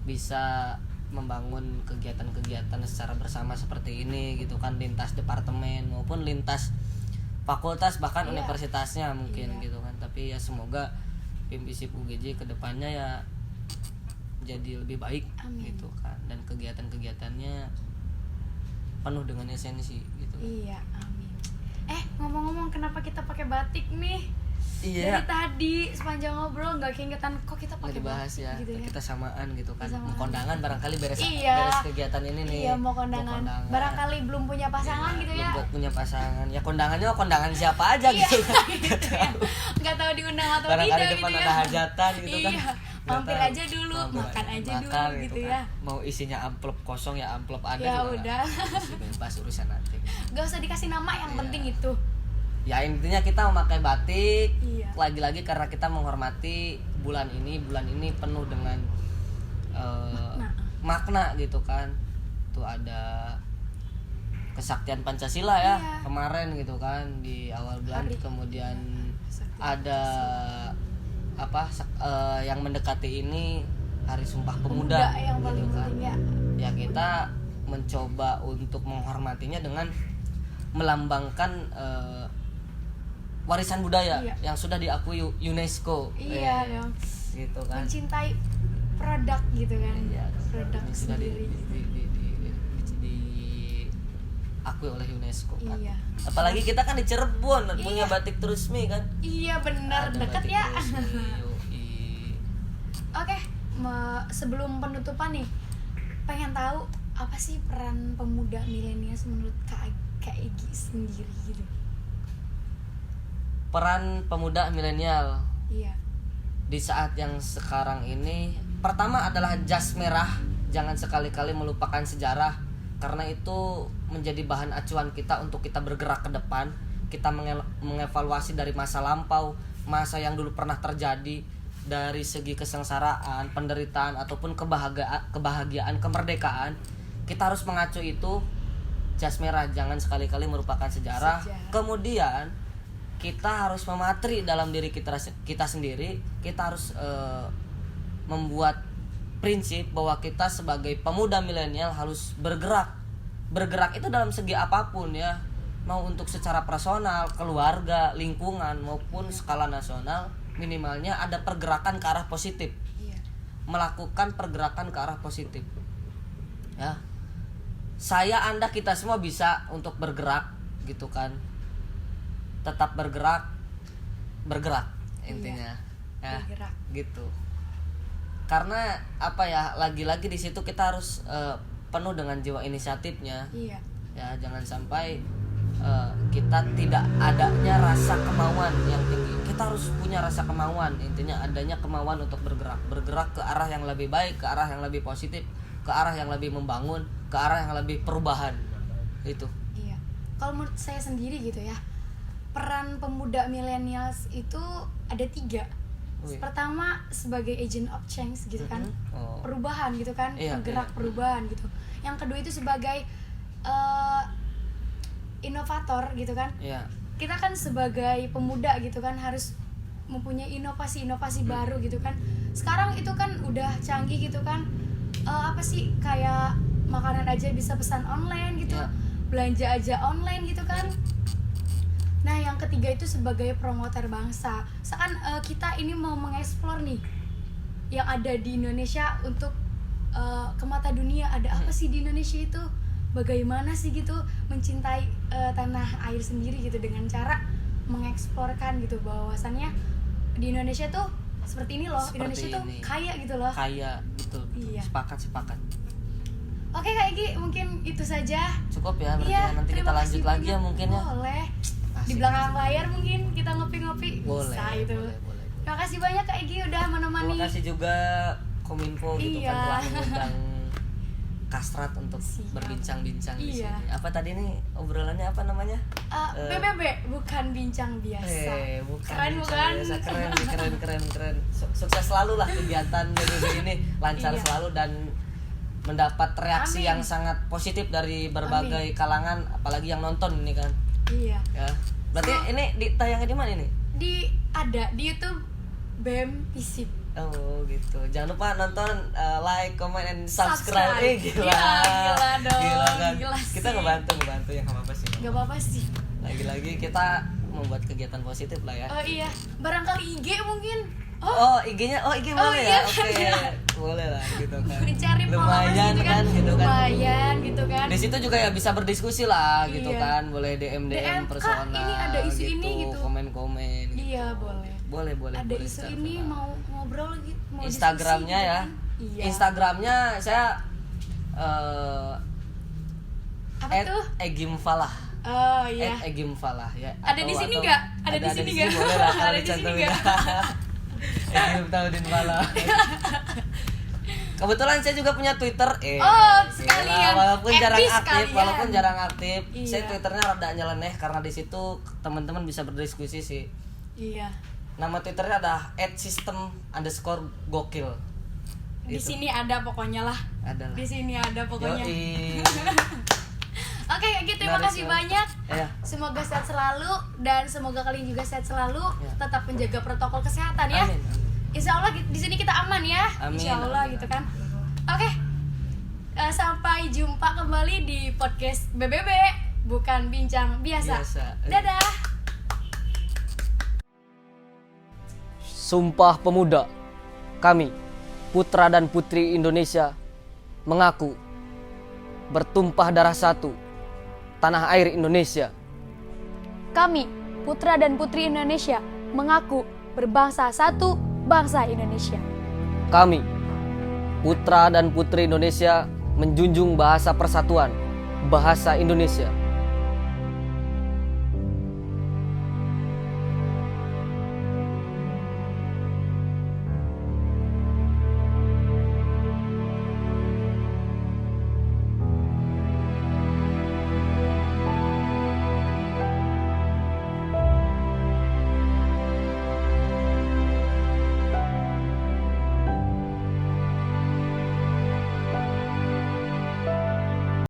bisa membangun kegiatan-kegiatan secara bersama seperti ini gitu kan, lintas departemen maupun lintas fakultas bahkan Iya. universitasnya mungkin Iya. gitu kan. Tapi ya semoga BEM Visip UGJ kedepannya ya jadi lebih baik. Amin. Gitu kan, dan kegiatan-kegiatannya penuh dengan esensi gitu. Iya, amin. Ngomong-ngomong kenapa kita pakai batik nih? Iya. Dari tadi sepanjang ngobrol nggak keingetan kok kita Nggak pakai dibahas batik ya, gitu ya. kita samaan gitu kan. Samaan. Mau kondangan barangkali beres Iya. beres kegiatan ini nih. Iya, mau kondangan. Barangkali belum punya pasangan Iya, gitu belum ya. buat punya pasangan. Ya kondangannya kondangan siapa aja Iya, gitu kan. gitu ya. Nggak tahu diundang atau Barangkali tidak depan gitu ada ya. hajatan gitu kan. Iya, Nggak mampir tahu. aja dulu, Mampir makan aja dulu makan gitu kan. ya. Mau isinya amplop kosong ya amplop ada Ya juga udah. nggak. Masih bebas urusan nanti. Gak usah dikasih nama, yang Iya. penting itu. Ya intinya kita memakai batik Iya. lagi-lagi karena kita menghormati bulan ini penuh dengan makna gitu kan. Tuh ada kesaktian Pancasila ya. Iya. Kemarin gitu kan di awal bulan. Hari. Kemudian Kesaktian ada yang mendekati ini Hari Sumpah Pemuda, yang paling gitu kan. penting ya. Ya kita mencoba untuk menghormatinya dengan melambangkan warisan budaya Iya. yang sudah diakui UNESCO. Iya dong. Gitu kan. Mencintai produk gitu kan. Iya. Produk Ini sudah sendiri. diakui oleh UNESCO kan. Iya. Apalagi kita kan di Cirebon punya Iya. batik Trusmi kan. Iya benar, Ada deket batik ya. Trusmi, yoi. Oke, sebelum penutupan nih, pengen tahu apa sih peran pemuda milenial menurut Kak Egi sendiri gitu? Peran pemuda milenial Iya. di saat yang sekarang ini, pertama adalah jas merah. Jangan sekali-kali melupakan sejarah, karena itu menjadi bahan acuan kita untuk kita bergerak ke depan. Kita mengevaluasi dari masa lampau, masa yang dulu pernah terjadi, dari segi kesengsaraan, penderitaan ataupun kebahagiaan, kemerdekaan. Kita harus mengacu itu jas merah, jangan sekali-kali merupakan sejarah. Kemudian kita harus mematri dalam diri kita sendiri. Kita harus membuat prinsip bahwa kita sebagai pemuda milenial harus bergerak itu dalam segi apapun ya, mau untuk secara personal, keluarga, lingkungan maupun skala nasional. Minimalnya ada pergerakan ke arah positif, Iya. melakukan pergerakan ke arah positif ya. Saya, Anda, kita semua bisa untuk bergerak gitu kan. Tetap bergerak intinya ya, Bergerak. gitu. Karena apa ya, lagi-lagi di situ kita harus penuh dengan jiwa inisiatifnya Iya. ya. Jangan sampai kita tidak adanya rasa kemauan yang tinggi. Kita harus punya rasa kemauan, intinya adanya kemauan untuk bergerak ke arah yang lebih baik, ke arah yang lebih positif, ke arah yang lebih membangun, ke arah yang lebih perubahan itu. Iya. Kalau menurut saya sendiri gitu ya, peran pemuda millennials itu ada 3. Wih. Pertama sebagai agent of change gitu kan, Oh. perubahan gitu kan, Iya, penggerak iya. perubahan gitu. Yang kedua itu sebagai inovator gitu kan. Iya. Kita kan sebagai pemuda gitu kan harus mempunyai inovasi baru gitu kan. Sekarang itu kan udah canggih gitu kan. Apa sih, kayak makanan aja bisa pesan online gitu, Ya. belanja aja online gitu kan. Nah yang ketiga itu sebagai promotor bangsa. Seakan kita ini mau mengeksplor nih yang ada di Indonesia untuk ke mata dunia. Ada apa sih di Indonesia itu, bagaimana sih gitu mencintai tanah air sendiri gitu, dengan cara mengeksplorkan gitu bahwasannya di Indonesia tuh seperti ini loh. Seperti Indonesia tuh ini. kaya gitu loh. Kaya, betul. Iya. Sepakat. Oke Kak Egi, mungkin itu saja. Cukup ya berarti Iya, ya. Nanti kita terima lanjut kasih lagi ya banyak. mungkin ya. Boleh. di belakang layar mungkin kita ngopi-ngopi Boleh, bisa itu. boleh. Terima kasih banyak Kak Egi udah menemani. Terima kasih juga Kominfo gitu Iya. kan telah mengundang Kastrat untuk Siap. berbincang-bincang di Iya. sini. Apa tadi nih obrolannya apa namanya? BBB bukan bincang biasa. Bukan. Keren bincang bukan? biasa. Keren. Sukses selalu lah kegiatan BBB ini, lancar Iya. selalu dan mendapat reaksi Amin. yang sangat positif dari berbagai kalangan, apalagi yang nonton ini kan. Iya. Ya. Berarti ini ditayangnya di mana ini? Ada di YouTube BEM Visip. Oh gitu. Jangan lupa nonton, like, comment, and subscribe. Gila. Iya, gila dong. Gila kan. Gila Kita sih. ngebantu ya, nggak apa-apa sih. Gak apa-apa sih. Lagi-lagi kita membuat kegiatan positif lah ya. Oh iya, barangkali IG mungkin. IG-nya, IG Oh, boleh iya ya? Oke, boleh lah gitu kan. Mencari followers Lumayan kan, gitu kan. Lumayan gitu kan. Di situ juga ya bisa berdiskusi lah gitu Iya. kan. Boleh DM DM, Kak, personal. ini ada isu ini gitu. Komen-komen. Gitu. Iya, boleh. Boleh. Ada boleh isu secara ini personal. mau ngobrol gitu, mau Instagramnya diskusi, ya. gitu kan. Iya. Instagramnya saya Apa tuh? @egimfalah. Oh iya. @egimfalah ya. Ada di sini atau- nggak? Ada di sini nggak? Boleh lah kalau Ada di sini dicantumin. nggak? Egim Taudin Falah. Kebetulan saya juga punya Twitter. Oh, Gila, sekalian. walaupun jarang Epic aktif, sekalian. Iya. saya Twitternya rada nyeleneh karena di situ teman-teman bisa berdiskusi sih. Iya. Nama Twitternya ada @system_gokil. Di Itu. sini ada pokoknya lah. Adalah. Di sini ada pokoknya. Yoi. Oke, gitu. Terima Menarik kasih sekali. banyak. Iya. Semoga sehat selalu dan semoga kalian juga sehat selalu. Ya. Tetap menjaga protokol kesehatan ya. Amin. Insya Allah di sini kita aman ya. Amin. Insya Allah Amin. gitu kan. Oke. Sampai jumpa kembali di podcast BBB, bukan bincang biasa. Dadah. Sumpah Pemuda. Kami, putra dan putri Indonesia, mengaku bertumpah darah satu, tanah air Indonesia. Kami, putra dan putri Indonesia, mengaku berbangsa satu, bangsa Indonesia. Kami, putra dan putri Indonesia, menjunjung bahasa persatuan, bahasa Indonesia.